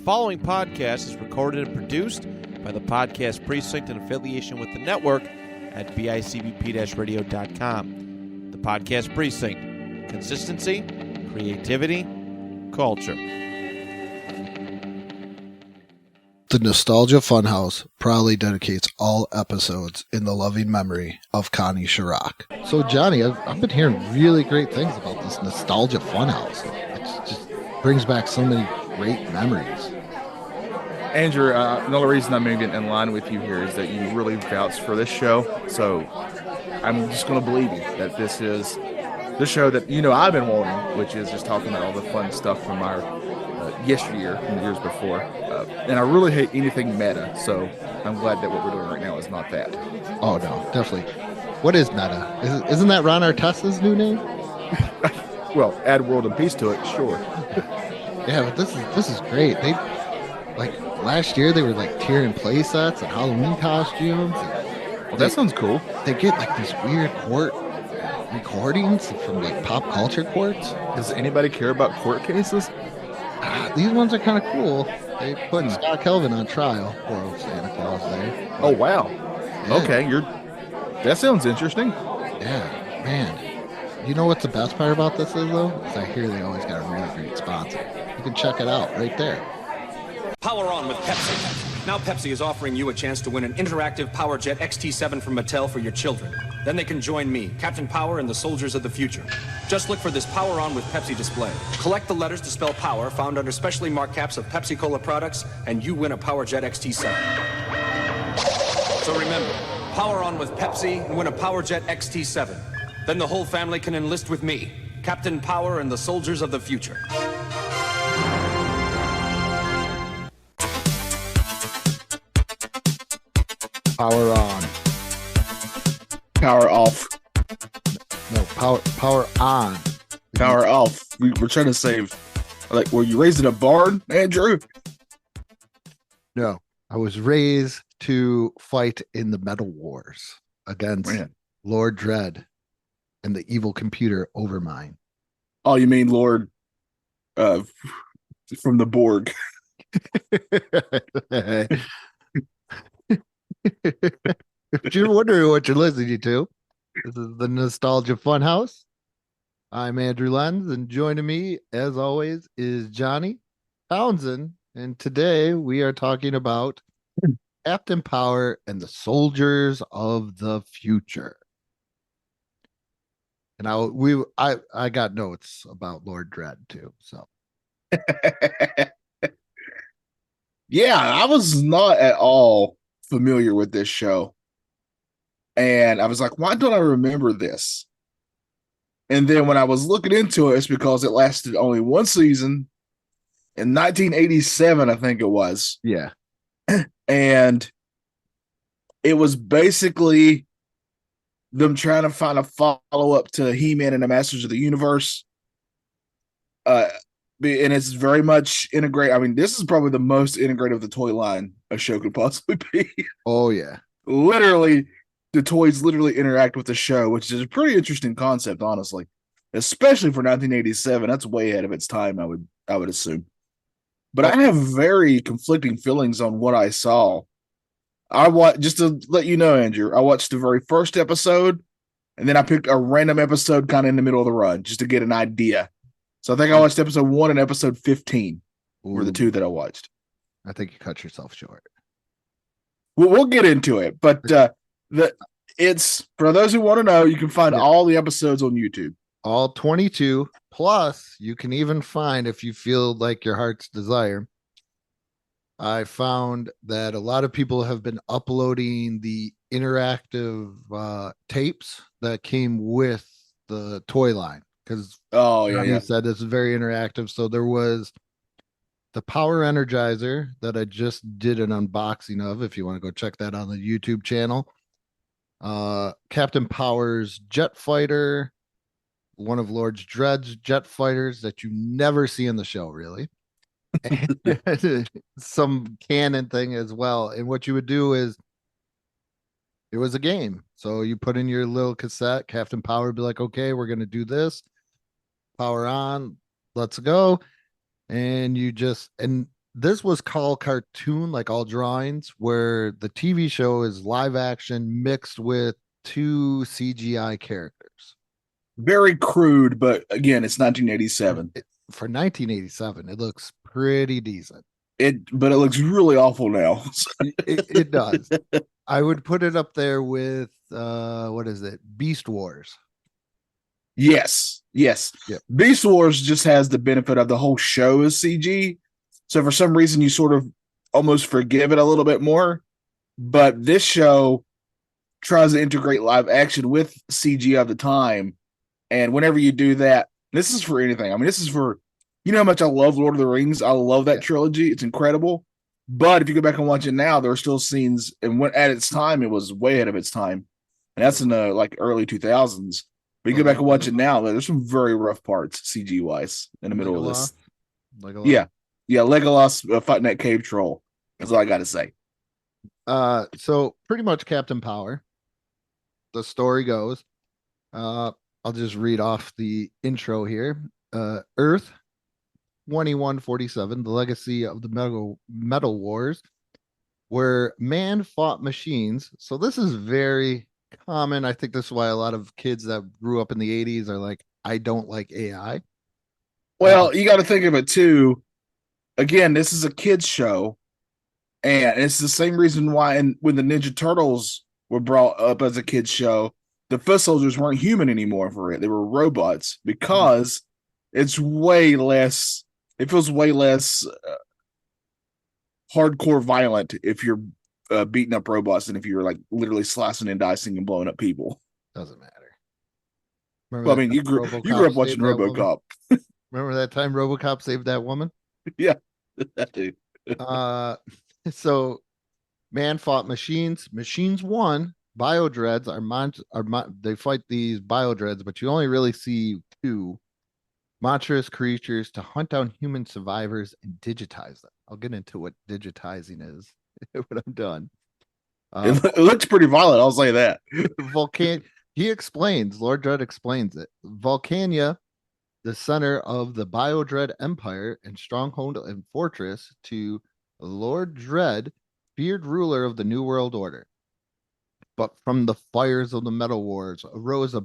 following podcast is recorded and produced by the Podcast Precinct in affiliation with the network at bicbp-radio.com. The Podcast Precinct. Consistency, creativity, culture. The Nostalgia Funhouse proudly dedicates all episodes in the loving memory of Connie Chirac. So, Johnny, I've been hearing really great things about this Nostalgia Funhouse. It just brings back so many great memories. Andrew, the only reason I'm moving in line with you here is that you really vouched for this show. So I'm just going to believe you that this is the show that, I've been wanting, which is just talking about all the fun stuff from our yesteryear and the years before. And I really hate anything meta. So I'm glad that what we're doing right now is not that. Oh, no, definitely. What is meta? Isn't that Ron Artest's new name? Well, add world and peace to it, sure. Yeah, but this is great. They last year they were tier and play sets and Halloween costumes. Well, that sounds cool. They get these weird court recordings from pop culture courts. Does anybody care about court cases? These ones are kind of cool. They put Scott Kelvin on trial. Poor old Santa Claus there. Oh wow. Yeah. Okay, that sounds interesting. Yeah, man. You know what's the best part about this is though? Is I hear they always got a really great sponsor. You can check it out right there. Power on with Pepsi. Now Pepsi is offering you a chance to win an interactive PowerJet XT7 from Mattel for your children. Then they can join me, Captain Power, and the soldiers of the future. Just look for this Power On with Pepsi display. Collect the letters to spell power found under specially marked caps of Pepsi Cola products, and you win a PowerJet XT7. So remember, Power On with Pepsi and win a PowerJet XT7. Then the whole family can enlist with me, Captain Power and the soldiers of the future. Power on. Power off. No, power on. Power off. We're trying to save. Were you raised in a barn, Andrew? No, I was raised to fight in the Metal Wars against Lord Dredd and the evil computer Overmind. Oh, you mean Lord from the Borg. If you're wondering what you're listening to, this is the Nostalgia Funhouse. I'm Andrew Lenz, and joining me, as always, is Johnny Townsend. And today we are talking about Captain Power and the Soldiers of the Future. And I got notes about Lord Dredd too. So yeah, I was not at all familiar with this show. And I was like, why don't I remember this? And then when I was looking into it, it's because it lasted only one season in 1987, I think it was. Yeah. And it was basically them trying to find a follow-up to He-Man and the Masters of the Universe. And it's very much integrated. I mean, this is probably the most integrated of the toy line a show could possibly be. Oh, yeah. Literally, the toys literally interact with the show, which is a pretty interesting concept, honestly. Especially for 1987. That's way ahead of its time, I would assume. But I have very conflicting feelings on what I saw. Just to let you know, Andrew, I watched the very first episode, and then I picked a random episode kind of in the middle of the run just to get an idea. So I think I watched episode 1 and episode 15 were the two that I watched. I think you cut yourself short. We'll get into it, but it's for those who want to know, you can find all the episodes on YouTube. All 22, plus you can even find, if you feel like your heart's desire, I found that a lot of people have been uploading the interactive tapes that came with the toy line. Because you said this is very interactive. So there was the Power Energizer that I just did an unboxing of. If you want to go check that on the YouTube channel. Captain Power's jet fighter, one of Lord Dredd's jet fighters that you never see in the show, really. And some cannon thing as well. And what you would do is it was a game. So you put in your little cassette, Captain Power would be like, okay, we're going to do this. Power on, let's go. And this was called cartoon, like all drawings, where the TV show is live action mixed with two CGI characters. Very crude, but again, it's 1987. For 1987, it looks pretty decent. But it looks really awful now. It does. I would put it up there with what is it? Beast Wars. Yes. Yep. Beast Wars just has the benefit of the whole show is CG. So for some reason, you sort of almost forgive it a little bit more. But this show tries to integrate live action with CG of the time. And whenever you do that, this is for anything. I mean, this is for, you know how much I love Lord of the Rings. I love that trilogy. It's incredible. But if you go back and watch it now, there are still scenes, and when at its time, it was way ahead of its time. And that's in the like early 2000s. But you go back and watch it now, there's some very rough parts, CG wise, in the middle of this. Legolas. Yeah, Legolas fighting that cave troll. That's all I got to say. So pretty much Captain Power. The story goes. I'll just read off the intro here. Earth 2147, the legacy of the metal wars, where man fought machines. So this is very common. I think this is why a lot of kids that grew up in the 80s are like, I don't like AI. Well, you got to think of it too. Again, this is a kids show, and it's the same reason why when the Ninja Turtles were brought up as a kids show, the foot soldiers weren't human anymore for it. They were robots because it's way less, it feels way less hardcore violent if you're beating up robots than if you're like literally slicing and dicing and blowing up people. Doesn't matter. Well, I mean, you grew up watching RoboCop. Remember that time RoboCop saved that woman? Yeah, that dude. So man fought machines. Machines won. Biodreads are they fight these biodreads, but you only really see two monstrous creatures to hunt down human survivors and digitize them. I'll get into what digitizing is when I'm done. It looks pretty violent. I'll say that. He explains. Lord Dread explains it. Volcania, the center of the Biodread Empire and stronghold and fortress to Lord Dread, feared ruler of the New World Order. But from the fires of the Metal Wars arose a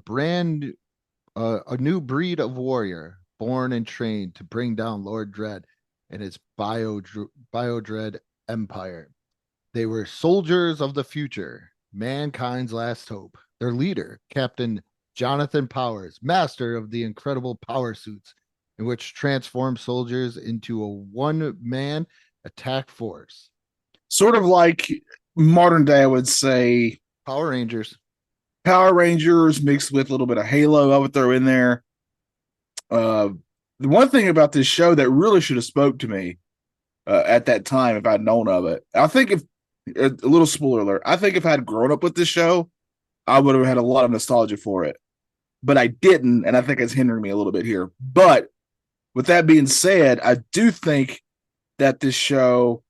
new breed of warrior, born and trained to bring down Lord Dread and his Biodread Empire. They were soldiers of the future, mankind's last hope. Their leader, Captain Jonathan Powers, master of the incredible power suits, in which transformed soldiers into a one-man attack force. Sort of like modern day, I would say Power Rangers mixed with a little bit of Halo I would throw in there. The one thing about this show that really should have spoke to me at that time, if I'd known of it, I think if a little spoiler alert, I think if I'd grown up with this show, I would have had a lot of nostalgia for it, but I didn't, and I think it's hindering me a little bit here. But with that being said, I do think that this show,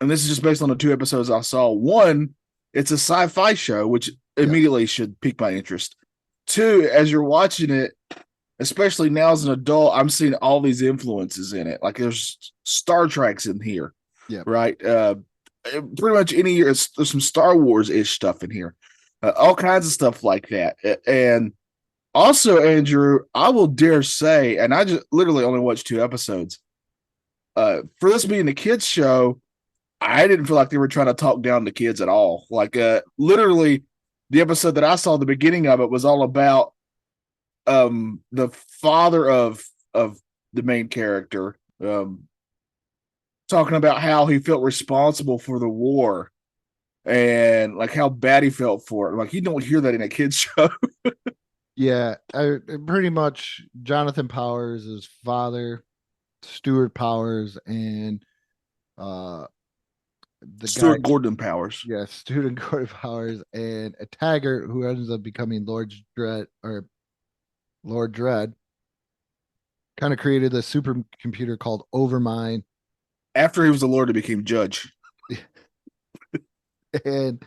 and this is just based on the 2 episodes I saw. 1, it's a sci-fi show, which immediately should pique my interest. 2, as you're watching it, especially now as an adult, I'm seeing all these influences in it. Like there's Star Trek's in here, right? Pretty much any year, there's some Star Wars-ish stuff in here. All kinds of stuff like that. And also, Andrew, I will dare say, and I just literally only watched 2 episodes. For this being a kids show, I didn't feel like they were trying to talk down to kids at all. Like literally the episode that I saw, the beginning of it was all about the father of the main character talking about how he felt responsible for the war and like how bad he felt for it. Like you don't hear that in a kids show. Yeah, pretty much Jonathan Powers' his father, Stuart Powers, and Stuart Gordon Powers. Yeah, Stuart Gordon Powers, and a Taggart who ends up becoming Lord Dread, kind of created a supercomputer called Overmind. After he was the Lord, he became Judge. And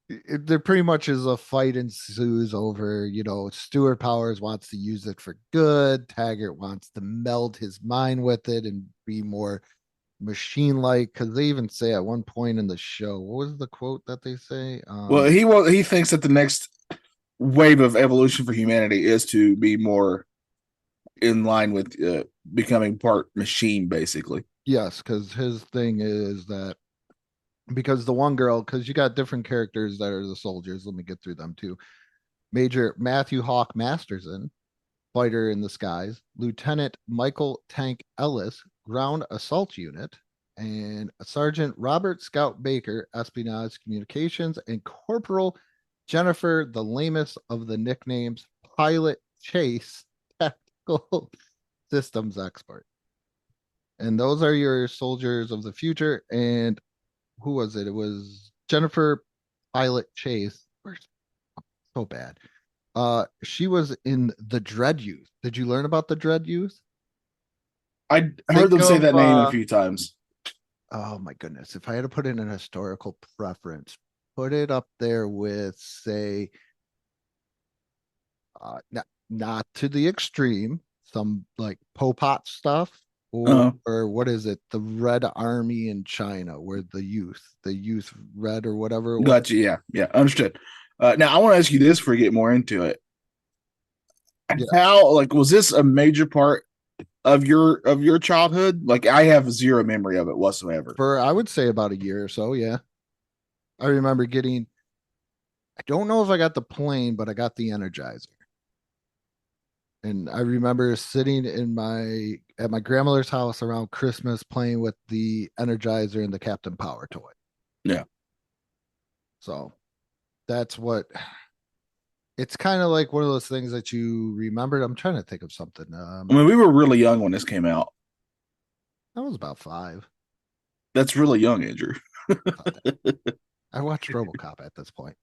there pretty much is a fight ensues over, Stuart Powers wants to use it for good. Taggart wants to meld his mind with it and be more, machine-like, because they even say at one point in the show, what was the quote that they say? Well, he thinks that the next wave of evolution for humanity is to be more in line with becoming part machine, basically. Yes, because his thing is that because the one girl, because you got different characters that are the soldiers. Let me get through them too. Major Matthew Hawk Masterson, fighter in the skies. Lieutenant Michael Tank Ellis, ground assault unit. And Sergeant Robert Scout Baker, espionage communications. And Corporal Jennifer, the lamest of the nicknames, Pilot Chase, tactical systems expert. And those are your soldiers of the future. And who was it? It was Jennifer Pilot Chase. So bad. She was in the Dread Youth. Did you learn about the Dread Youth? I heard them say that name a few times. Oh my goodness. If I had to put in an historical preference, put it up there with, say, not to the extreme, some like Pol Pot stuff, or what is it? The Red Army in China, where the youth red or whatever. Gotcha. Yeah, understood. Now I want to ask you this before we get more into it. Yeah. How was this a major part of your childhood? Like I have zero memory of it whatsoever. For I would say about a year or so, yeah. I remember getting, I don't know if I got the plane, but I got the Energizer. And I remember sitting at my grandmother's house around Christmas playing with the Energizer and the Captain Power toy. Yeah. So that's what it's kind of like one of those things that you remembered. I'm trying to think of something. I mean, we were really young when this came out. I was about 5. That's really young, Andrew. I watched RoboCop at this point.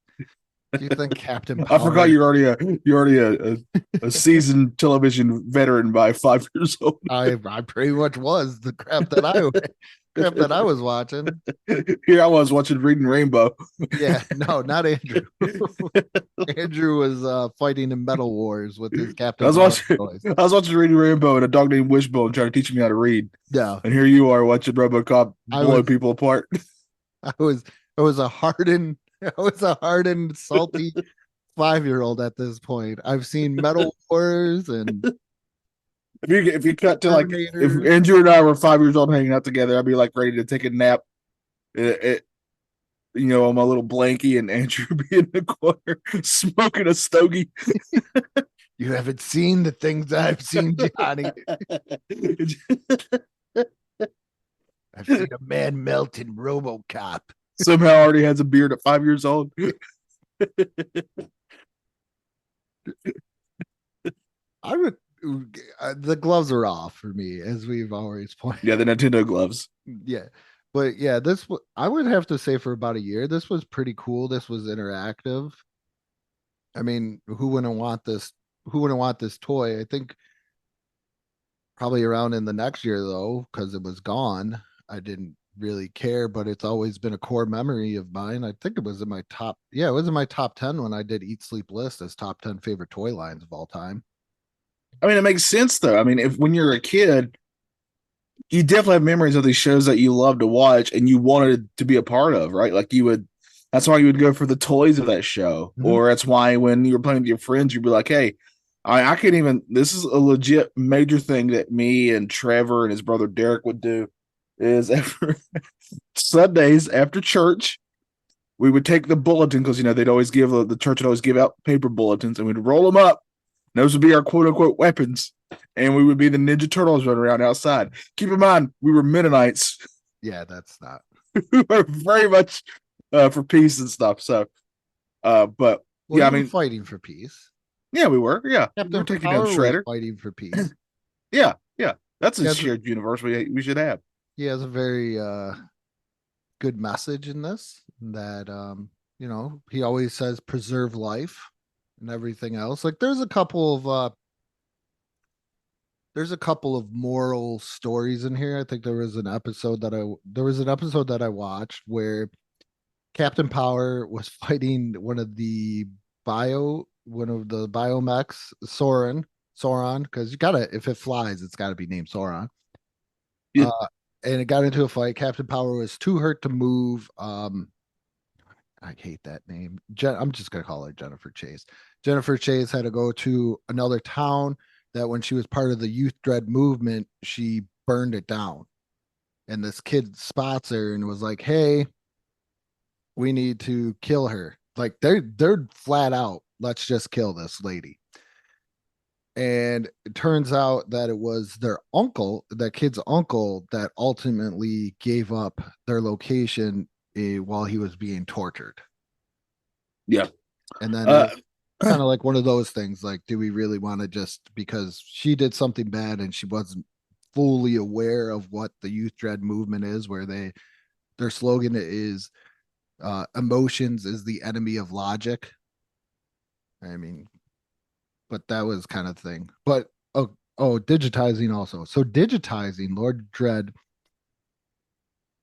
Do you think Captain Power... I forgot you're already a seasoned television veteran by 5 years old. I pretty much was the crap that I was watching. Here I was watching Reading Rainbow. Yeah, no, not Andrew. Andrew was fighting in Metal Wars with his Captain. I was watching Reading Rainbow and a dog named Wishbone trying to teach me how to read. Yeah, and here you are watching RoboCop blow people apart. I was a hardened, salty 5-year-old at this point. I've seen Metal Wars and. If you cut to if Andrew and I were 5 years old hanging out together, I'd be like ready to take a nap. On my little blankie, and Andrew be in the corner smoking a stogie. You haven't seen the things I've seen, Johnny. I've seen a man melt in RoboCop. Somehow already has a beard at 5 years old. I would. The gloves are off for me, as we've always pointed. Yeah, the Nintendo gloves. Yeah, but yeah, I would have to say for about a year, this was pretty cool. This was interactive. I mean, who wouldn't want this? Who wouldn't want this toy? I think probably around in the next year though, because it was gone. I didn't really care, but it's always been a core memory of mine. I think it was in my top. Yeah, it was in my top 10 when I did Eat Sleep List as top 10 favorite toy lines of all time. I mean, it makes sense though. I mean, when you're a kid, you definitely have memories of these shows that you love to watch and you wanted to be a part of, right? Like that's why you would go for the toys of that show. Mm-hmm. Or that's why when you were playing with your friends, you'd be like, hey, I can't even, this is a legit major thing that me and Trevor and his brother Derek would do is after Sundays after church, we would take the bulletin because, they'd always the church would always give out paper bulletins and we'd roll them up. Those would be our quote unquote weapons. And we would be the Ninja Turtles running around outside. Keep in mind, we were Mennonites. Yeah, that's not. We were very much for peace and stuff. So, but yeah, I mean, fighting for peace. Yeah, we were. Yeah, we were taking down Shredder. Fighting for peace. Yeah. That's a shared universe we should have. He has a very good message in this that he always says preserve life and everything else. Like there's a couple of moral stories in here. I think there was an episode that I watched where Captain Power was fighting one of the biomechs, Sauron, because if it flies, it's gotta be named Sauron. Yeah. and it got into a fight. Captain Power was too hurt to move. I hate that name. I'm just gonna call her Jennifer Chase. Jennifer Chase had to go to another town that when she was part of the Youth Dread movement, she burned it down. And this kid spots her and was like, "Hey, we need to kill her." Like they're flat out, let's just kill this lady. And it turns out that it was their uncle, that kid's uncle, that ultimately gave up their location while he was being tortured. Yeah. And then Uh, kind of like one of those things, like, do we really want to just, because she did something bad and she wasn't fully aware of what the Youth Dread movement is, where their slogan is emotions is the enemy of logic. I mean, but that was kind of thing. But digitizing also. So digitizing, Lord Dread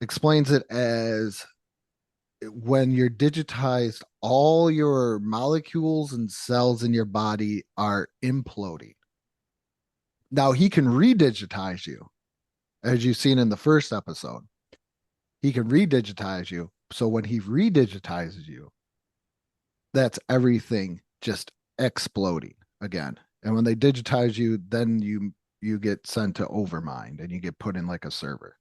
explains it as when you're digitized, all your molecules and cells in your body are imploding. Now he can redigitize you, as you've seen in the first episode. He can redigitize you. So when he redigitizes you, that's everything just exploding again. And when they digitize you, then you get sent to Overmind and you get put in like a server.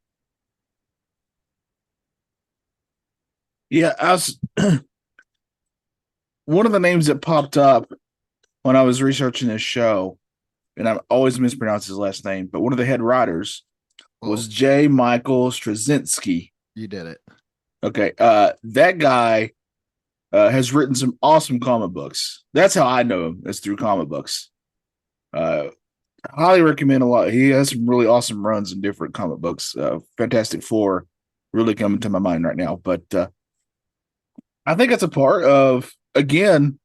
yeah, one of the names that popped up when I was researching this show, and I always mispronounce his last name, but one of the head writers was J. Michael Straczynski. You did it. Okay. That guy has written some awesome comic books. That's how I know him, is through comic books. Highly recommend a lot. He has some really awesome runs in different comic books. Fantastic Four really coming to my mind right now. But I think it's a part of, again,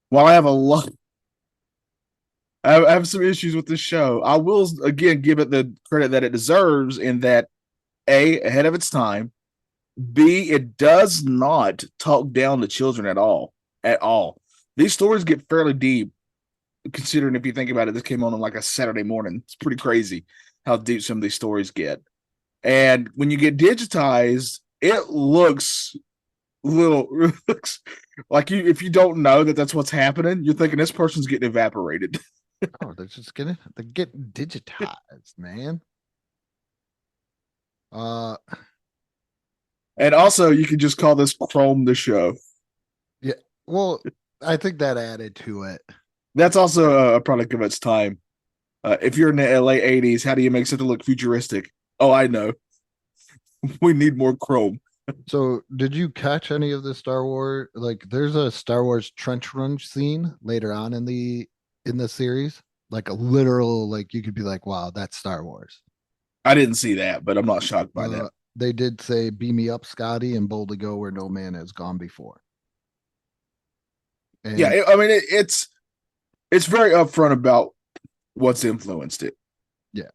while I have I have some issues with this show, I will again give it the credit that it deserves in that A, ahead of its time, B, it does not talk down to children at all. At all. These stories get fairly deep, considering if you think about it, this came on like a Saturday morning. It's pretty crazy how deep some of these stories get. And when you get digitized, it looks like if you don't know that that's what's happening, you're thinking this person's getting evaporated. Oh, they're getting digitized, man. And also, you can just call this Chrome the Show. Yeah, well, I think that added to it. That's also a product of its time. If you're in the late 80s, how do you make something look futuristic? Oh, I know. We need more Chrome. So, did you catch any of the Star Wars? Like, there's a Star Wars trench run scene later on in the series, like a literal, like you could be like, "Wow, that's Star Wars." I didn't see that, but I'm not shocked by that. They did say, "Beam me up, Scotty, and boldly go where no man has gone before." And yeah, I mean, it's very upfront about what's influenced it. Yeah.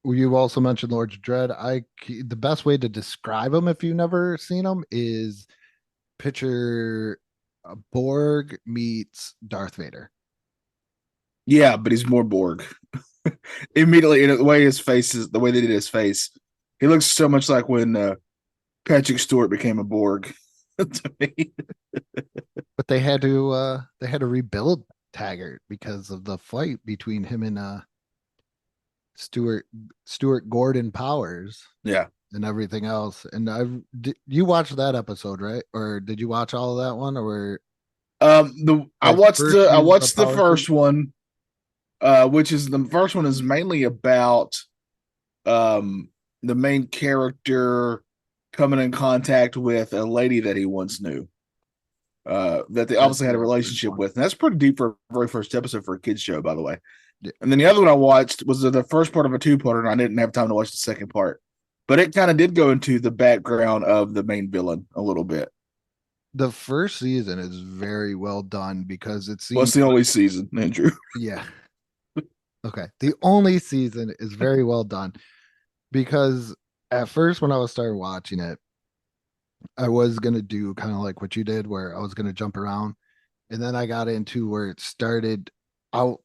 You've also mentioned Lords of Dread. The best way to describe them, if you've never seen them, is picture Borg meets Darth Vader. Yeah, but he's more Borg. Immediately, in the way his face is, the way they did his face, he looks so much like when Patrick Stewart became a Borg. To me. But they had to rebuild Taggart because of the fight between him and Stuart Gordon Powers. Yeah. And everything else. And you watched that episode, right? Or did you watch all of that one? Or I watched the first one, which is the first one is mainly about the main character coming in contact with a lady that he once knew. That they obviously had a relationship with. And that's pretty deep for a very first episode for a kid's show, by the way. Yeah. And then the other one I watched was the first part of a two-parter, and I didn't have time to watch the second part. But it kind of did go into the background of the main villain a little bit. The first season is very well done because it's the only season, Andrew. Yeah. Okay. The only season is very well done because at first when I was started watching it, I was gonna do kind of like what you did, where I was gonna jump around, and then I got into where it started out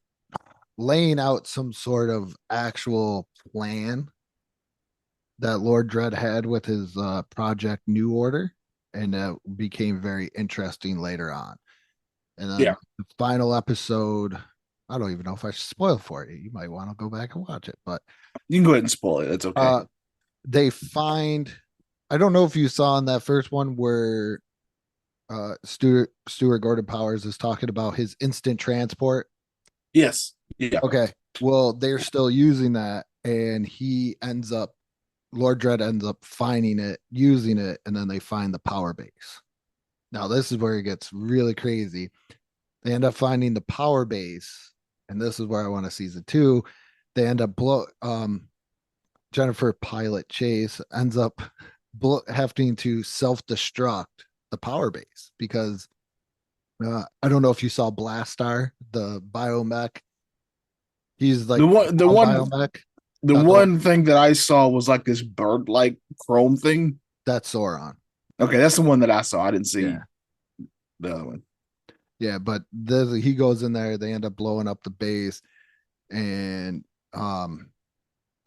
laying out some sort of actual plan that Lord Dread had with his Project New Order, and that became very interesting later on. And then Yeah. the final episode, I don't even know if I should spoil for you. You might want to go back and watch it, but You can go ahead and spoil it. It's okay. They find, I don't know if you saw in that first one where Stuart Gordon Powers is talking about his instant transport. Yes. Yeah. Okay. Well, they're still using that, and Lord Dread ends up finding it, using it, and then they find the power base. Now, this is where it gets really crazy. They end up finding the power base, and this is where I want a season 2. They end up Jennifer Pilot Chase ends up having to self-destruct the power base because I don't know if you saw Blastar, the biomech. He's like The one biomech. one thing that I saw was like this bird-like chrome thing. That's Sauron. Okay, that's the one that I saw. I didn't see Yeah. the other one. Yeah, but he goes in there. They end up blowing up the base, and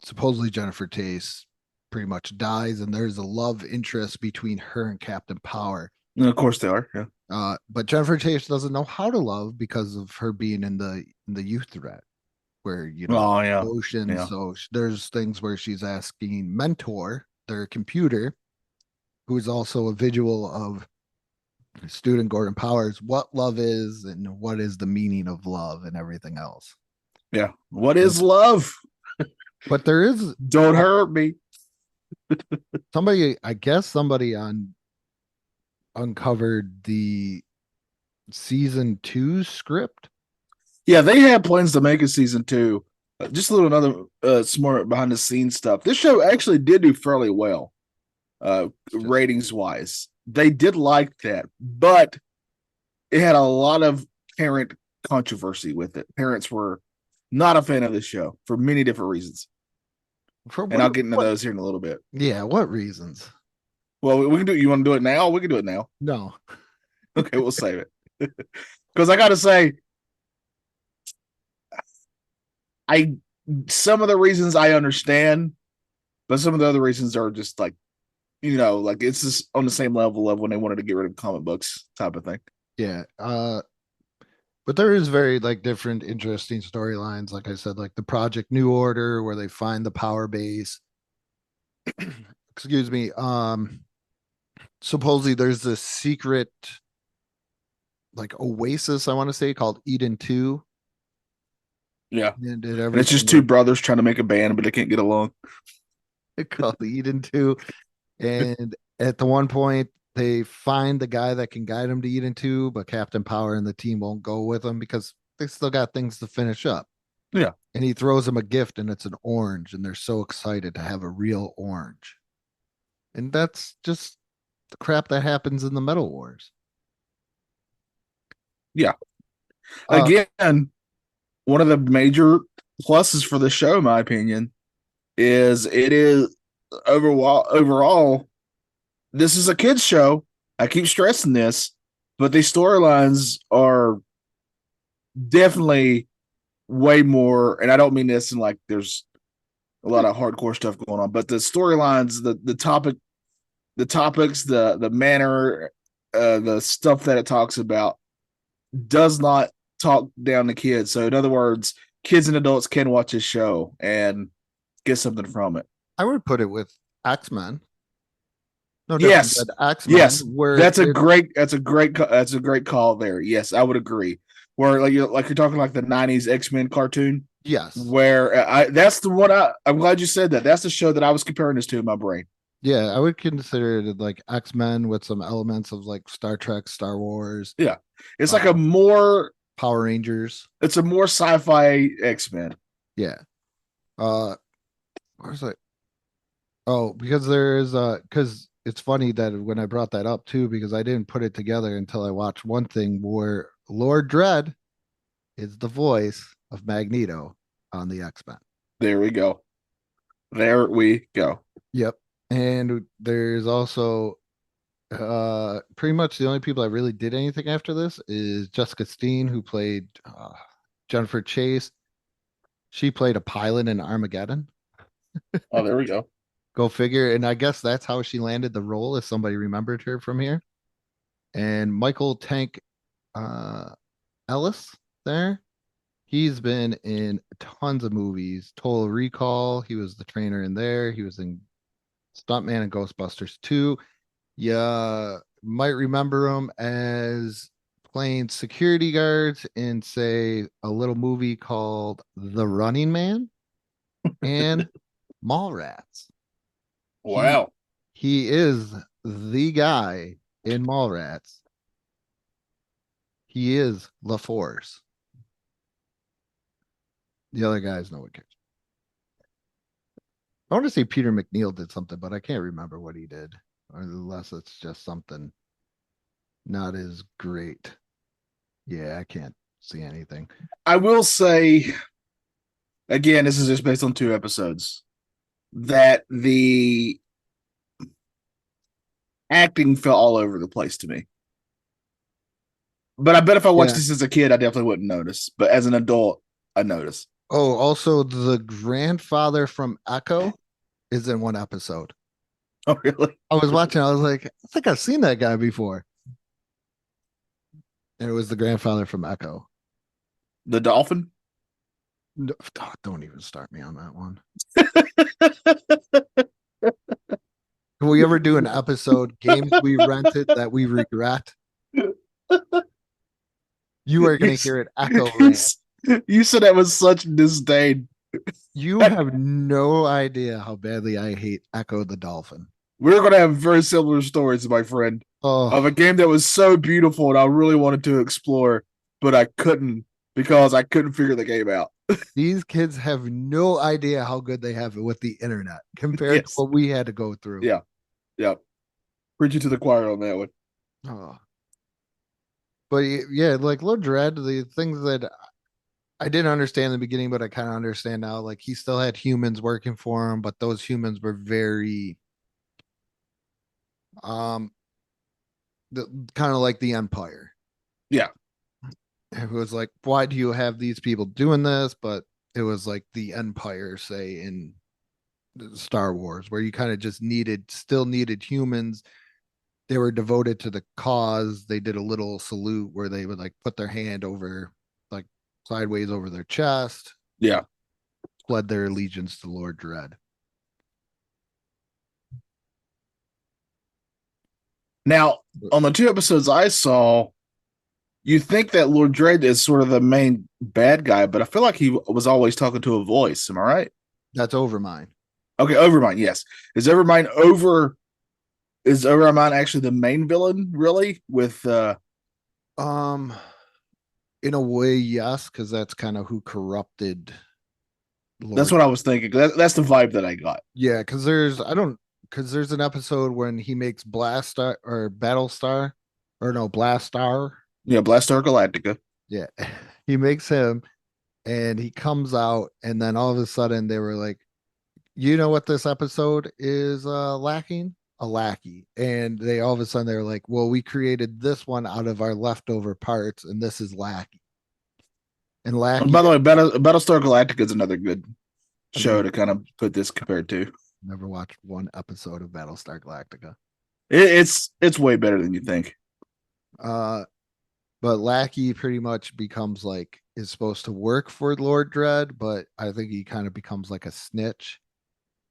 supposedly Jennifer Chase pretty much dies, and there's a love interest between her and Captain Power. And of course they are. Yeah. But Jennifer Chase doesn't know how to love because of her being in the youth threat, where Oh yeah. ocean. Yeah. So there's things where she's asking Mentor, their computer, who is also a visual of student Gordon Powers, what love is and what is the meaning of love and everything else. Yeah. What is love? But there is Don't hurt me. somebody uncovered the season 2 script. Yeah, they had plans to make a season 2. Just a little another smart behind the scenes stuff. This show actually did do fairly well, ratings wise. They did like that, but it had a lot of parent controversy with it. Parents were not a fan of this show for many different reasons. And I'll get into those here in a little bit. Yeah, what reasons? Well, we can do. You want to do it now? We can do it now. No. Okay, we'll save it. Because I got to say, some of the reasons I understand, but some of the other reasons are just like, like it's just on the same level of when they wanted to get rid of comic books type of thing. Yeah. But there is very different interesting storylines. Like I said, like the Project New Order, where they find the power base. Excuse me. Supposedly there's this secret oasis, I want to say, called Eden 2. Yeah. And it's just two brothers trying to make a band, but they can't get along. Called Eden 2. And at the one point, they find the guy that can guide them to Eden 2, but Captain Power and the team won't go with them because they still got things to finish up. Yeah. And he throws them a gift, and it's an orange, and they're so excited to have a real orange. And that's just the crap that happens in the Metal Wars. Yeah. Again, one of the major pluses for the show, in my opinion, is it is overall, this is a kids show. I keep stressing this, but these storylines are definitely way more, and I don't mean this in like there's a lot of hardcore stuff going on, but the storylines, the topics, the manner, the stuff that it talks about does not talk down to kids. So in other words, kids and adults can watch this show and get something from it. I would put it with X-Men. No, yes, X-Men. Yes, that's a great call there. Yes, I would agree. Where you're talking like the '90s X-Men cartoon. Yes, where that's the one. I'm glad you said that. That's the show that I was comparing this to in my brain. Yeah, I would consider it like X-Men with some elements of like Star Trek, Star Wars. Yeah, it's like a more Power Rangers. It's a more sci-fi X-Men. Yeah. Where's it? Oh, because there is because it's funny that when I brought that up too, because I didn't put it together until I watched one thing where Lord Dread is the voice of Magneto on the X-Men. There we go. There we go. Yep. And there's also pretty much the only people that really did anything after this is Jessica Steen, who played Jennifer Chase. She played a pilot in Armageddon. Oh, there we go. Go figure. And I guess that's how she landed the role, if somebody remembered her from here. And Michael Tank Ellis there. He's been in tons of movies. Total Recall. He was the trainer in there. He was in Stuntman and Ghostbusters 2. You might remember him as playing security guards in, say, a little movie called The Running Man and Mallrats. Wow. He is the guy in Mallrats. He is LaForce. The other guys, no one cares. I want to say Peter McNeil did something, but I can't remember what he did, unless it's just something not as great. Yeah, I can't see anything. I will say, again, this is just based on 2 episodes, that the acting fell all over the place to me. But I bet if I watched this as a kid, I definitely wouldn't notice. But as an adult, I notice. Oh, also the grandfather from Echo is in one episode. Oh, really? I was watching, I was like, I think I've seen that guy before. And it was the grandfather from Echo. The dolphin? No, don't even start me on that one. Can we ever do an episode, games we rented that we regret? You are going to hear it echo rant. You said that with such disdain. You have no idea how badly I hate Echo the Dolphin. We're going to have very similar stories, my friend, of a game that was so beautiful and I really wanted to explore, but I couldn't because I couldn't figure the game out. These kids have no idea how good they have it with the internet compared to what we had to go through. Yeah. Yeah. Preach you to the choir on that one. Oh. But yeah, like Lord Dread, the things that I didn't understand in the beginning, but I kind of understand now. Like he still had humans working for him, but those humans were very kind of like the Empire. Yeah. It was like, why do you have these people doing this? But it was like the Empire, say, in Star Wars, where you kind of just still needed humans. They were devoted to the cause. They did a little salute where they would like put their hand over, like sideways over their chest. Yeah. Pledged their allegiance to Lord Dread. Now, on the 2 episodes I saw, you think that Lord Dread is sort of the main bad guy, but I feel like he was always talking to a voice. Am I right? That's Overmind. Okay, Overmind, yes. Is Overmind actually the main villain, really? With in a way, yes, because that's kind of who corrupted Lord. That's what I was thinking. That's the vibe that I got. Yeah, because there's an episode when he makes Blastar or Battlestar, or no, Blastar. Yeah, Blastar Galactica. Yeah, he makes him, and he comes out, and then all of a sudden they were like, you know what this episode is lacking? A lackey. And they all of a sudden they're like, well, we created this one out of our leftover parts, and this is lackey. And lackey. And by the way, Battlestar Galactica is another good show to kind of put this compared to. Never watched one episode of Battlestar Galactica. It's way better than you think. But Lackey pretty much becomes like is supposed to work for Lord Dread, but I think he kind of becomes like a snitch.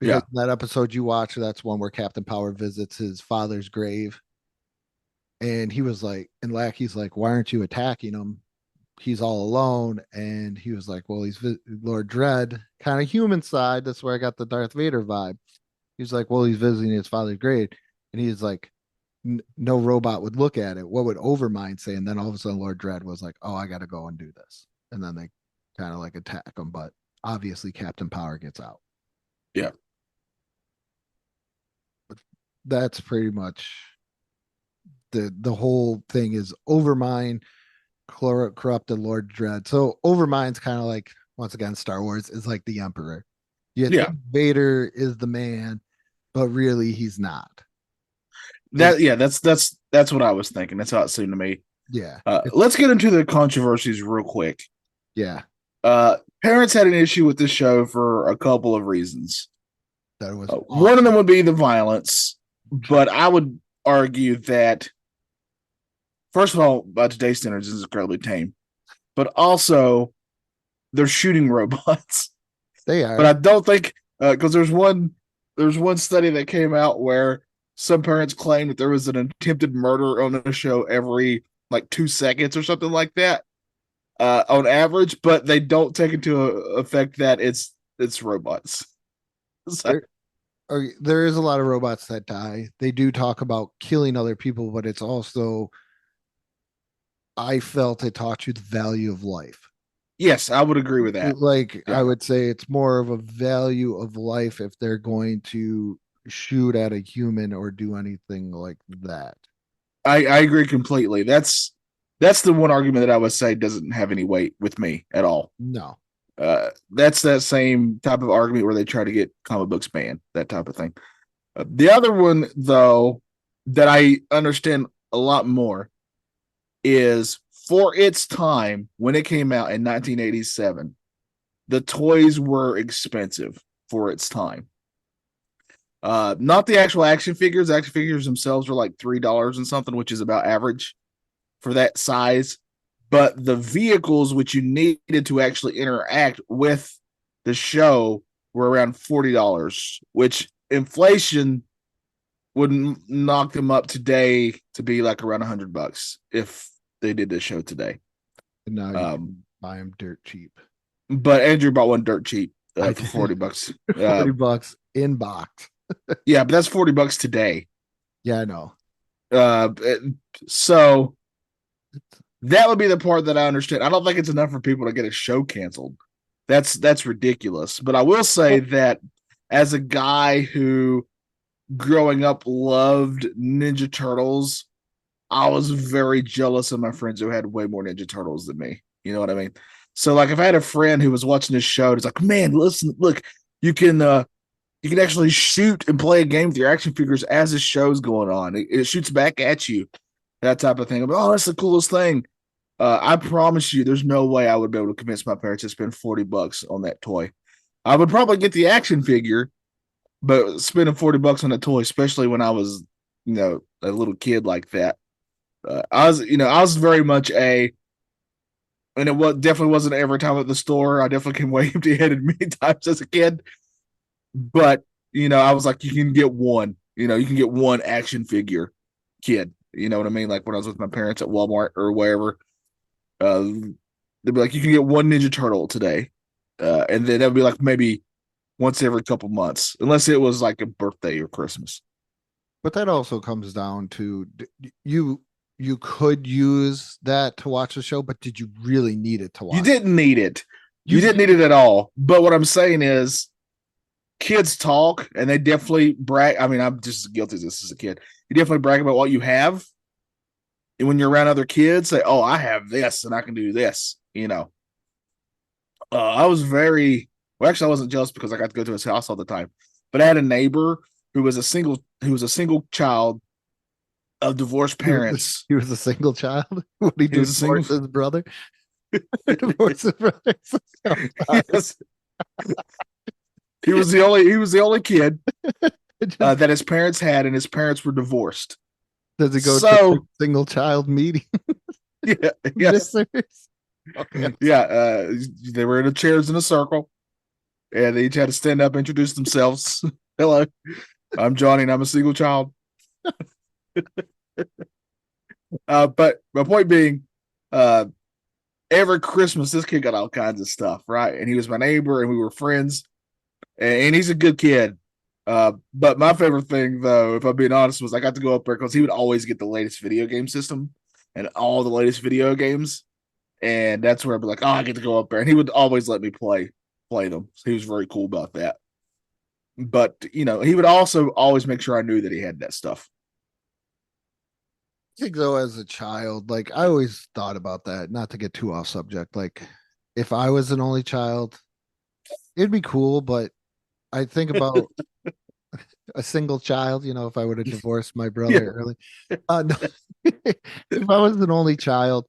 Because in that episode you watch, that's one where Captain Power visits his father's grave. And he was like, and Lackey's like, why aren't you attacking him? He's all alone. And he was like, well, he's Lord Dread, kind of human side. That's where I got the Darth Vader vibe. He's like, well, he's visiting his father's grave. And he's like, no robot would look at it. What would Overmind say? And then all of a sudden Lord Dread was like, oh, I got to go and do this. And then they kind of like attack him. But obviously Captain Power gets out. Yeah. But that's pretty much the whole thing is Overmind corrupted Lord Dread. So Overmind's kind of like, once again, Star Wars is like the Emperor. You think Vader is the man, but really he's not. That's what I was thinking. That's how it seemed to me. Yeah. Let's get into the controversies real quick. Yeah. Parents had an issue with this show for a couple of reasons. That was one of them would be the violence, but I would argue that, first of all, by today's standards, this is incredibly tame, but also they're shooting robots. They are. But I don't think, because there's one study that came out where some parents claimed that there was an attempted murder on the show every like 2 seconds or something like that, on average, but they don't take into effect that it's robots. So, there is a lot of robots that die. They do talk about killing other people, but it's also, I felt it taught you the value of life. yes, I would agree with that. Like, Yeah. I would say it's more of a value of life if they're going to shoot at a human or do anything like that. I agree completely. That's the one argument that I would say doesn't have any weight with me at all. No. That's that same type of argument where they try to get comic books banned, that type of thing. The other one, though, that I understand a lot more is, for its time when it came out in 1987, the toys were expensive for its time. Not the actual action figures. The action figures themselves were like $3 and something, which is about average for that size. But the vehicles which you needed to actually interact with the show were around $40, which inflation would knock them up today to be like around $100 if they did this show today. And now you can buy them dirt cheap. But Andrew bought one dirt cheap I for did. $40. $40 in box. Yeah, but that's $40 today. Yeah, I know. So that would be the part that I understand. I don't think it's enough for people to get a show canceled. That's ridiculous. But I will say that as a guy who growing up loved Ninja Turtles, I was very jealous of my friends who had way more Ninja Turtles than me. You know what I mean? So like if I had a friend who was watching this show, it's like, man, listen, look, you can actually shoot and play a game with your action figures as the show's going on. It shoots back at you, that type of thing. I'm like, oh, that's the coolest thing. I promise you, there's no way I would be able to convince my parents to spend $40 on that toy. I would probably get the action figure, but spending $40 on a toy, especially when I was, a little kid like that, I was very much and it definitely wasn't every time at the store. I definitely came way empty-handed many times as a kid. But, I was like, you can get one, you can get one action figure, kid. You know what I mean? Like when I was with my parents at Walmart or wherever, they'd be like, you can get one Ninja Turtle today. And then that would be like maybe once every couple months, unless it was like a birthday or Christmas. But that also comes down to you could use that to watch the show, but did you really need it to watch? You didn't need it. You didn't need it at all. But what I'm saying is, kids talk and they definitely brag. I mean, I'm just as guilty as this as a kid. You definitely brag about what you have. And when you're around other kids, say, oh, I have this and I can do this, I was actually, I wasn't jealous because I got to go to his house all the time. But I had a neighbor who was a single child of divorced parents. He was a single child. What did he do? Divorce his brother? Divorce his brother. Yes. He was the only kid that his parents had, and his parents were divorced. Does he go to single child meeting? Yeah. Yes. Yeah. They were in the chairs in a circle, and they each had to stand up, introduce themselves. Hello, I'm Johnny, and I'm a single child. But my point being, every Christmas, this kid got all kinds of stuff, right? And he was my neighbor, and we were friends. And he's a good kid. But my favorite thing, though, if I'm being honest, was I got to go up there because he would always get the latest video game system and all the latest video games. And that's where I'd be like, oh, I get to go up there. And he would always let me play them. So he was very cool about that. But, he would also always make sure I knew that he had that stuff. I think, though, as a child, like, I always thought about that, not to get too off subject. Like, if I was an only child, it'd be cool, but I think about a single child, if I would have divorced my brother early. No. If I was an only child,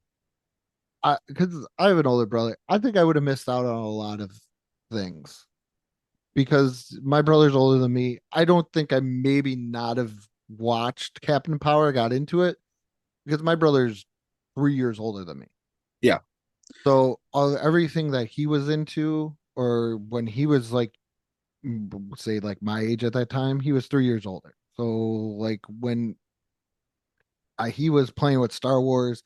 because I have an older brother, I think I would have missed out on a lot of things. because my brother's older than me. I don't think I maybe not have watched Captain Power, got into it because my brother's 3 years older than me. Yeah. So everything that he was into, or when he was like, say like my age at that time, he was 3 years older. So like when he was playing with Star Wars,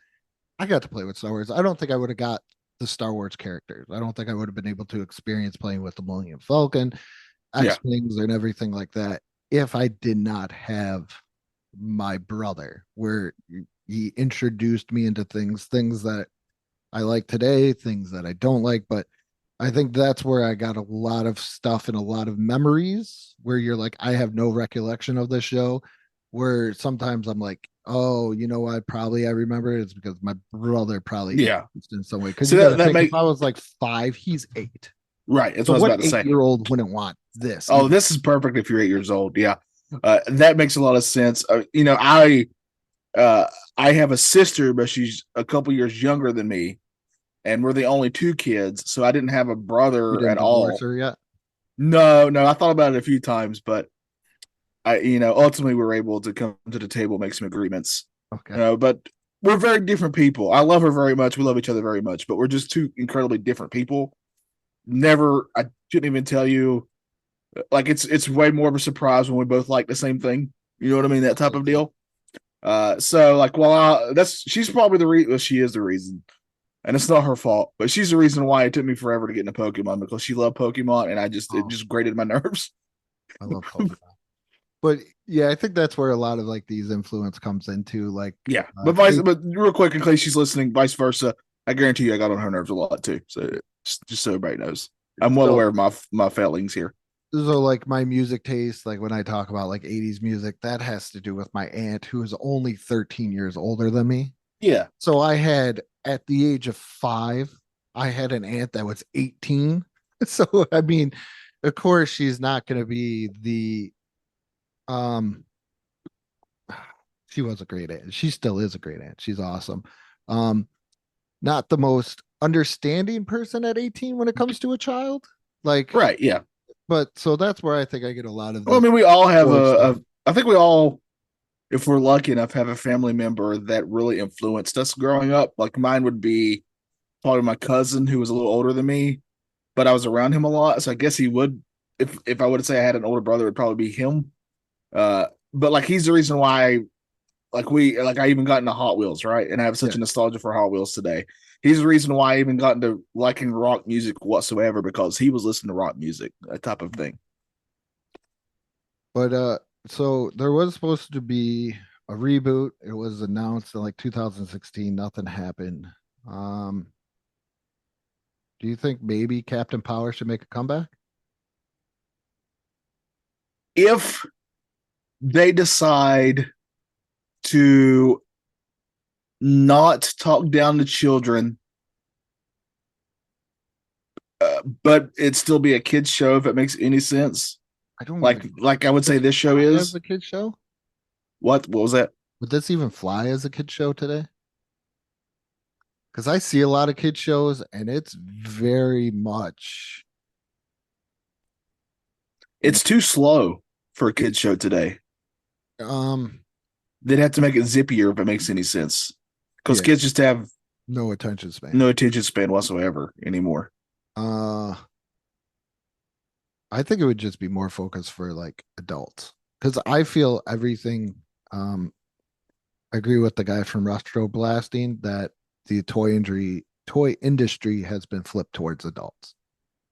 I got to play with Star Wars. I don't think I would have got the Star Wars characters. I don't think I would have been able to experience playing with the Millennium Falcon, Yeah. X-Wings, and everything like that if I did not have my brother, where he introduced me into things that I like today, things that I don't like. But I think that's where I got a lot of stuff and a lot of memories where you're like, I have no recollection of the show. Where sometimes I'm like, oh, you know what? Probably I remember it's because my brother probably Yeah. influenced in some way. Because So you got to that think, make if I was like 5, he's 8. right. That's So what I was what about to say. 8-year-old wouldn't want this? Oh, this is perfect if you're 8 years old. Yeah. That makes a lot of sense. I have a sister, but she's a couple years younger than me, and we're the only two kids, so I didn't have a You brother didn't at divorce all. her yet? No, I thought about it a few times, but ultimately we were able to come to the table, make some agreements. Okay. But we're very different people. I love her very much. We love each other very much, but we're just two incredibly different people. I shouldn't even tell you. Like it's way more of a surprise when we both like the same thing. You know what I mean? That type of deal. So like, she's probably the reason. Well, she is the reason, and it's not her fault, but she's the reason why it took me forever to get into Pokemon because she loved Pokemon, and it just grated my nerves. I love Pokemon. But yeah, I think that's where a lot of like these influence comes into. Like, Yeah, hey, but real quick, in case she's listening, vice versa. I guarantee you, I got on her nerves a lot too. So just so everybody knows, I'm well so aware of my failings here. so like my music taste, like when I talk about like 80s music, that has to do with my aunt who is only 13 years older than me. Yeah, So I had at the age of 5, I had an aunt that was 18. So I mean, of course she's not going to be the um she was a great aunt. She still is a great aunt. She's awesome. Um not the most understanding person at 18 when it comes to a child. Like, right. Yeah. but so that's where I think I get a lot of Well, I the mean, we all have core stuff. I think we all, if we're lucky enough, have a family member that really influenced us growing up. Like mine would be probably my cousin who was a little older than me, but I was around him a lot. So I guess he would, if I would say I had an older brother, it'd probably be him. But like he's the reason why I even got into Hot Wheels, right? And I have such Yeah. a nostalgia for Hot Wheels today. He's the reason why I even got into liking rock music whatsoever because he was listening to rock music, that type of thing. But so there was supposed to be a reboot. It was announced in like 2016. Nothing happened. Um, do you think maybe Captain Power should make a comeback? If they decide to not talk down to children, but it still be a kids show if it makes any sense. I don't Like even like I would say this show fly is as a kid show. what was that? Would this even fly as a kid show today? Because I see a lot of kid shows and it's very much It's too slow for a kids show today. um They'd have to make it zippier if it makes any sense. Because yeah, kids just have no attention span. no attention span whatsoever anymore. Uh I think it would just be more focused for like adults. Because I feel everything I agree with the guy from Retro Blasting that the toy industry has been flipped towards adults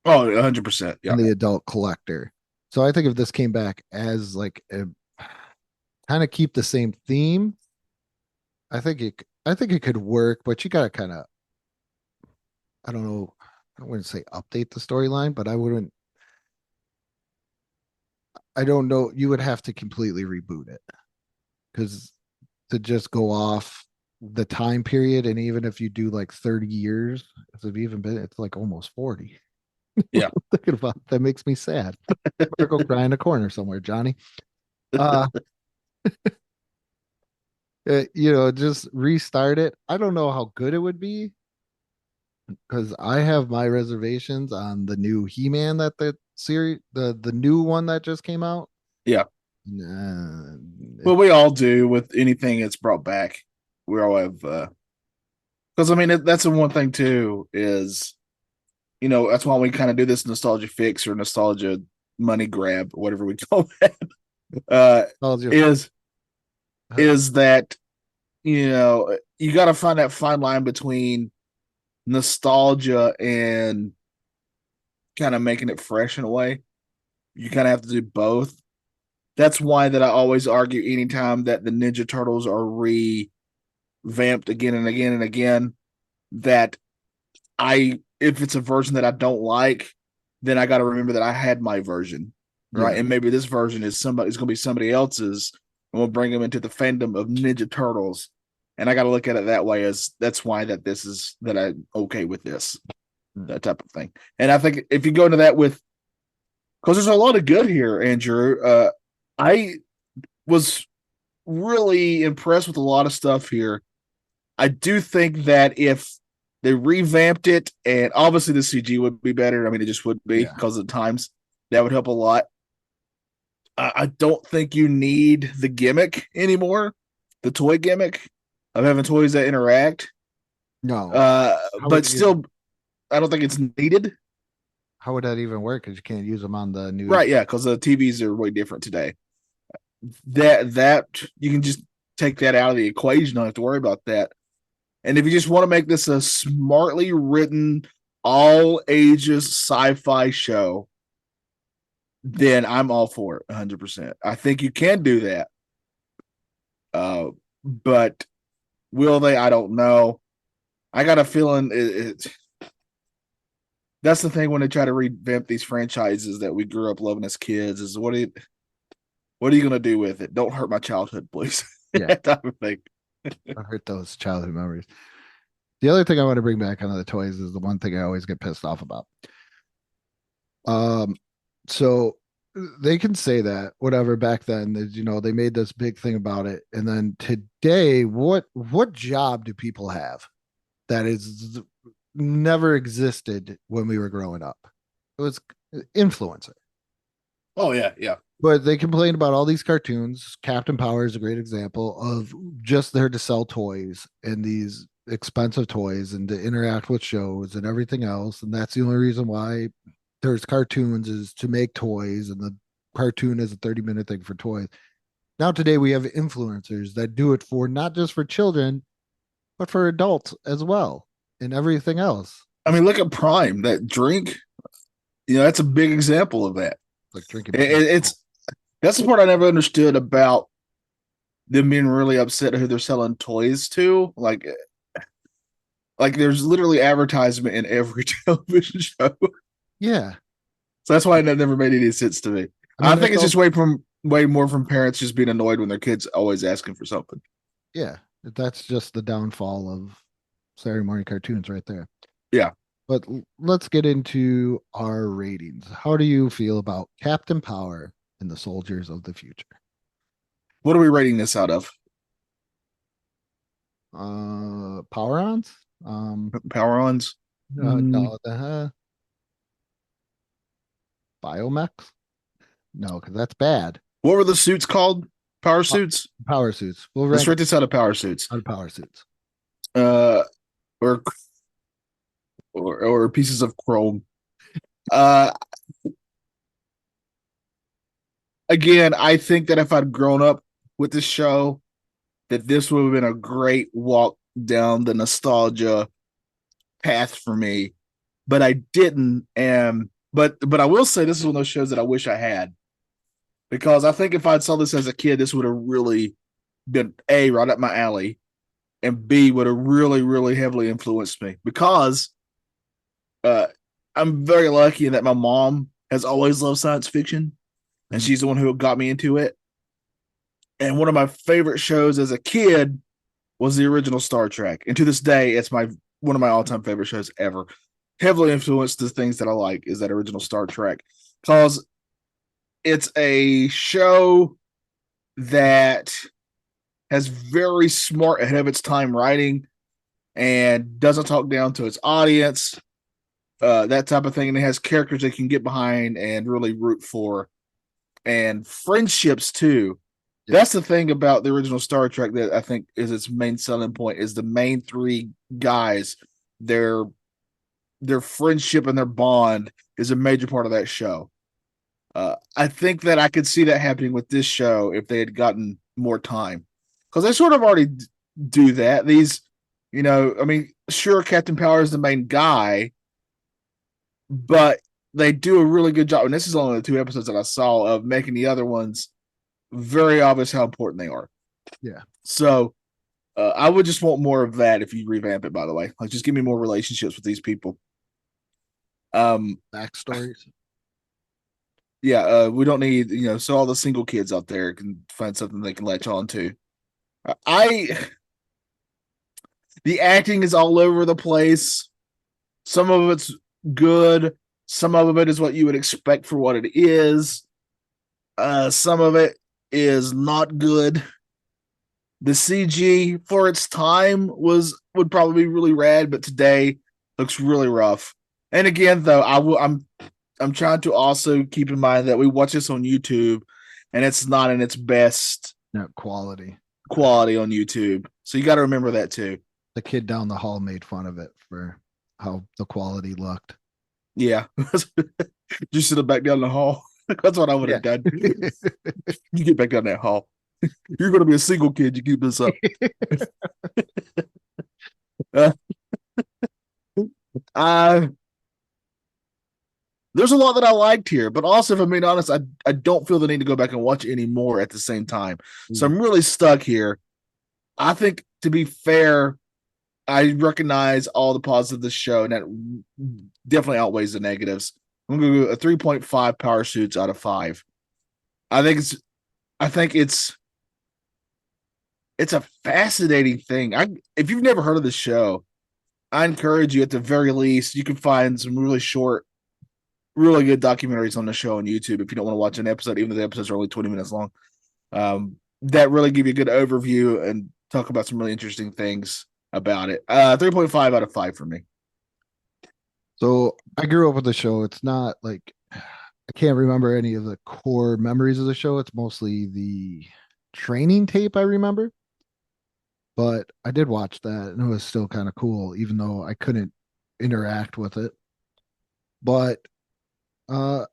Oh, 100%. Yeah. and the adult collector. So I think if this came back as like a kind of keep the same theme, I think it could work, but you gotta kind of, I don't know, I wouldn't say update the storyline, but I don't know, you would have to completely reboot it because to just go off the time period, and even if you do like 30 years, it's like almost 40. Yeah. Thinking about that makes me sad. Better go cry in a corner somewhere, Johnny. Uh, just restart it. I don't know how good it would be because I have my reservations on the new He-Man that series, the new one that just came out. Yeah. Nah, Well, we all do with anything that's brought back. We all have, because I mean, that's the one thing too is, that's why we kind of do this nostalgia fix or nostalgia money grab, or whatever we call that. nostalgia. Is that, you got to find that fine line between nostalgia and kind of making it fresh in a way. You kind of have to do both. That's why that I always argue anytime that the Ninja Turtles are revamped again and again and again, that if it's a version that I don't like, then I got to remember that I had my version, right? Yeah. And maybe this version is going to be somebody else's, and we'll bring them into the fandom of Ninja Turtles. And I got to look at it that way, as that's why that I'm okay with this, that type of thing. And I think if you go into that with, because there's a lot of good here, Andrew. I was really impressed with a lot of stuff here. I do think that if they revamped it, and obviously the CG would be better. I mean, it just would be because of the times. That would help a lot. I don't think you need the gimmick anymore, the toy gimmick of having toys that interact. No. But still, I don't think it's needed. How would that even work? Because you can't use them on the new. Right, yeah, because the TVs are way different today. That you can just take that out of the equation. Don't have to worry about that. And if you just want to make this a smartly written, all ages sci-fi show, then I'm all for it 100%. I think you can do that. But will they? I don't know. I got a feeling that's the thing when they try to revamp these franchises that we grew up loving as kids is what are you going to do with it? Don't hurt my childhood, please. Yeah. That type of thing. I hurt those childhood memories. The other thing I want to bring back on the toys is the one thing I always get pissed off about. So they can say that whatever back then is, they made this big thing about it, and then today, what job do people have that is never existed when we were growing up? It was influencer. Oh yeah. But they complain about all these cartoons. Captain Power is a great example of just there to sell toys and these expensive toys and to interact with shows and everything else. And that's the only reason why there's cartoons is to make toys, and the cartoon is a 30-minute thing for toys. Now today we have influencers that do it for not just for children, but for adults as well and everything else. I mean, look at Prime, that drink. That's a big example of that. Like drinking. That's the part I never understood about them being really upset at who they're selling toys to. Like there's literally advertisement in every television show. Yeah. So that's why it never made any sense to me. I think it's just way more from parents just being annoyed when their kids always asking for something. Yeah. That's just the downfall of Saturday morning cartoons right there. Yeah. But let's get into our ratings. How do you feel about Captain Power and the Soldiers of the Future? What are we rating this out of? Power-ons? Power-ons? No, Biomechs? No, because that's bad. What were the suits called? Power suits? Power suits. Let's rate this out of power suits. Out of power suits. Or pieces of chrome. Again, I think that if I'd grown up with this show, that this would have been a great walk down the nostalgia path for me. But I didn't, but I will say this is one of those shows that I wish I had. Because I think if I'd saw this as a kid, this would have really been A, right up my alley, and B, would have really, really heavily influenced me. Because I'm very lucky in that my mom has always loved science fiction, and she's the one who got me into it. And one of my favorite shows as a kid was the original Star Trek. And to this day, it's one of my all-time favorite shows ever. Heavily influenced the things that I like is that original Star Trek. Because it's a show that has very smart, ahead of its time writing, and doesn't talk down to its audience. that type of thing, and it has characters they can get behind and really root for, and friendships too. Yeah. That's the thing about the original Star Trek that I think is its main selling point, is the main three guys, their friendship and their bond is a major part of that show. I think that I could see that happening with this show if they had gotten more time, because they sort of already do that. These, I mean, sure, Captain Power is the main guy, but they do a really good job. And this is only the 2 episodes that I saw of making the other ones very obvious how important they are. Yeah. So I would just want more of that if you revamp it, by the way. Like, just give me more relationships with these people. Backstories. Yeah, we don't need, so all the single kids out there can find something they can latch on to. The acting is all over the place. Some of it's good. Some of it is what you would expect for what it is. Some of it is not good. The CG for its time would probably be really rad, but today looks really rough. And again, though, I'm trying to also keep in mind that we watch this on YouTube, and it's not in its best quality on YouTube. So you got to remember that too. The kid down the hall made fun of it for how the quality looked. Yeah. Just sit back down the hall. That's what I would have done. You get back down that hall. You're going to be a single kid. You keep this up. There's a lot that I liked here, but also, if I'm being honest, I don't feel the need to go back and watch any more at the same time. So I'm really stuck here. I think, to be fair, I recognize all the positives of this show, and that definitely outweighs the negatives. I'm going to go a 3.5 power suits out of 5. I think it's a fascinating thing. If you've never heard of this show, I encourage you, at the very least, you can find some really short, really good documentaries on the show on YouTube if you don't want to watch an episode, even though the episodes are only 20 minutes long. That really give you a good overview and talk about some really interesting things about it. 3.5 out of 5 for me. So I grew up with the show. It's not like I can't remember any of the core memories of the show. It's mostly the training tape I remember. But I did watch that, and it was still kind of cool, even though I couldn't interact with it. But I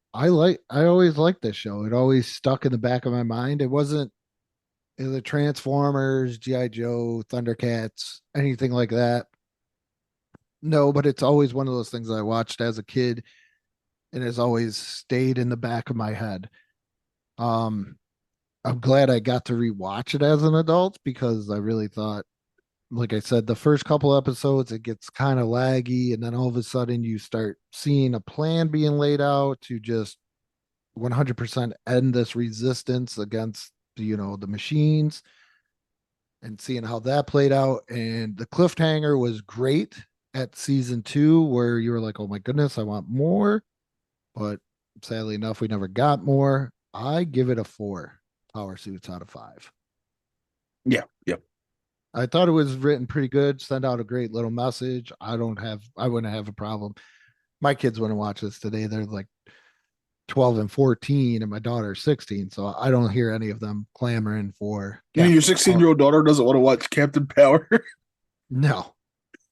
always liked this show. It always stuck in the back of my mind. It wasn't the Transformers, G.I. Joe, Thundercats, anything like that. No, but it's always one of those things I watched as a kid and has always stayed in the back of my head. I'm glad I got to rewatch it as an adult, because I really thought, like I said, the first couple episodes, it gets kind of laggy, and then all of a sudden you start seeing a plan being laid out to just 100% end this resistance against, the machines, and seeing how that played out. And the cliffhanger was great at season 2, where you were like, oh my goodness, I want more. But sadly enough, we never got more. I give it a 4 power suits out of 5. Yeah. I thought it was written pretty good, sent out a great little message. I wouldn't have a problem. My kids wouldn't watch this today. They're like 12 and 14, and my daughter's 16. So I don't hear any of them clamoring for. Your 16-year-old daughter doesn't want to watch Captain Power? No.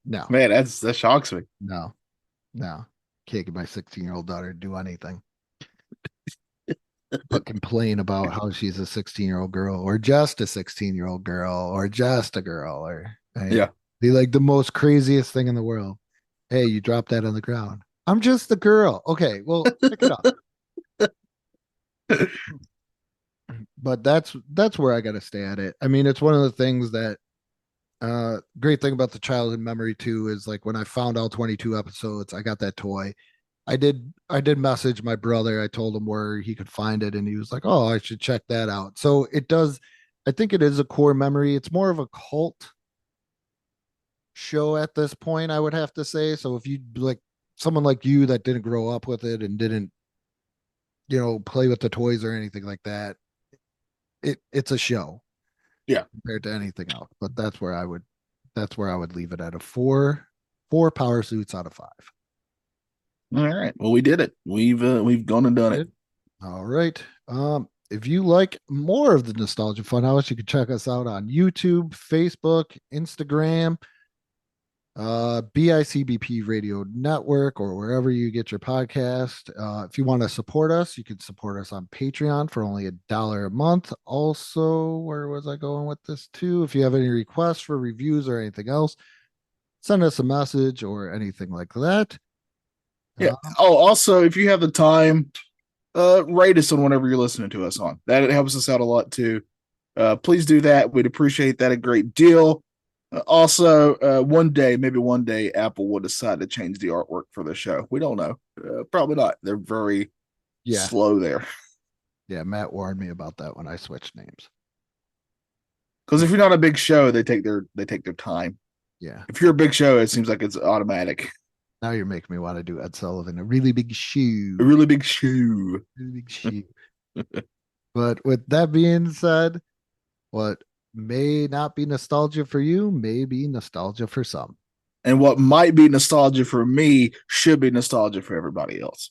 Man, that shocks me. No. Can't get my 16-year-old daughter to do anything but complain about how she's a 16-year-old girl, or just a 16-year-old girl, or just a girl, or be like the most craziest thing in the world. Hey, you dropped that on the ground. I'm just a girl. Okay, well, pick it up. But that's where I got to stay at it. I mean, it's one of the things that great thing about the childhood memory too is, like, when I found all 22 episodes, I got that toy. I did message my brother. I told him where he could find it, and he was like, "Oh, I should check that out." So it does. I think it is a core memory. It's more of a cult show at this point, I would have to say. So if you like someone like you that didn't grow up with it and didn't, play with the toys or anything like that, it's a show. Yeah. Compared to anything else. But that's where I would leave it at a 4 4 power suits out of 5. All right. Well, we did it. We've gone and done it. All right. If you like more of the Nostalgia Funhouse, you can check us out on YouTube, Facebook, Instagram, BICBP Radio Network, or wherever you get your podcast. If you want to support us, you can support us on Patreon for only $1 a month. Also, where was I going with this too? If you have any requests for reviews or anything else, send us a message or anything like that. Yeah. Also, if you have the time, rate us on whatever you're listening to us on. That helps us out a lot too. Please do that. We'd appreciate that a great deal. Also, maybe one day, Apple will decide to change the artwork for the show. We don't know. Probably not. They're very slow there. Yeah, Matt warned me about that when I switched names. Because if you're not a big show, they take their time. Yeah. If you're a big show, it seems like it's automatic. Now you're making me want to do Ed Sullivan, a really big shoe. A really big shoe. Really big shoe. But with that being said, what may not be nostalgia for you may be nostalgia for some. And what might be nostalgia for me should be nostalgia for everybody else.